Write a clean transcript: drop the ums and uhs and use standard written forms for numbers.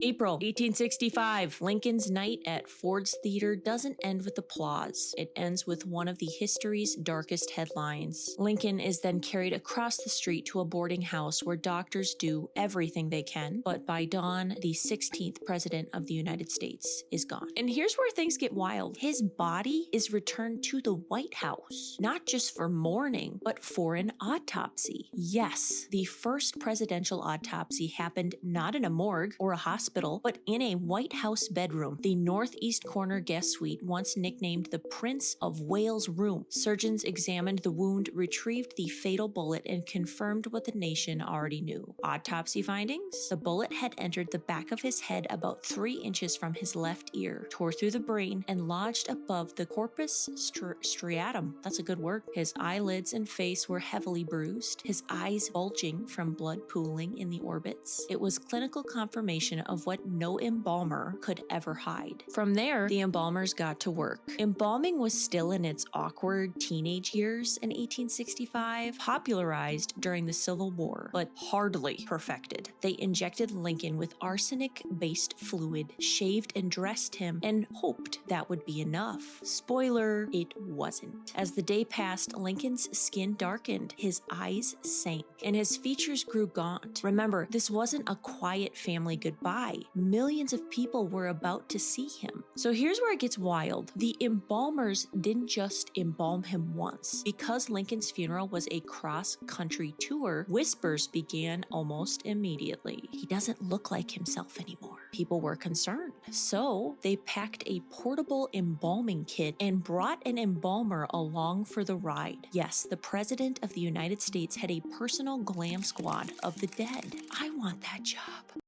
April 1865, Lincoln's night at Ford's Theater doesn't end with applause. It ends with one of the history's darkest headlines. Lincoln is then carried across the street to a boarding house where doctors do everything they can, but by dawn, the 16th president of the United States is gone. And here's where things get wild. His body is returned to the White House, not just for mourning, but for an autopsy. Yes, the first presidential autopsy happened not in a morgue or a hospital, but in a White House bedroom, the northeast corner guest suite once nicknamed the Prince of Wales Room. Surgeons examined the wound, retrieved the fatal bullet, and confirmed what the nation already knew. Autopsy findings? The bullet had entered the back of his head about 3 inches from his left ear, tore through the brain, and lodged above the corpus striatum. That's a good word. His eyelids and face were heavily bruised, his eyes bulging from blood pooling in the orbits. It was clinical confirmation of what no embalmer could ever hide. From there, the embalmers got to work. Embalming was still in its awkward teenage years in 1865, popularized during the Civil War, but hardly perfected. They injected Lincoln with arsenic-based fluid, shaved and dressed him, and hoped that would be enough. Spoiler, it wasn't. As the day passed, Lincoln's skin darkened, his eyes sank, and his features grew gaunt. Remember, this wasn't a quiet family goodbye. Millions of people were about to see him. So here's where it gets wild. The embalmers didn't just embalm him once. Because Lincoln's funeral was a cross-country tour, whispers began almost immediately. He doesn't look like himself anymore. People were concerned. So they packed a portable embalming kit and brought an embalmer along for the ride. Yes, the President of the United States had a personal glam squad of the dead. I want that job.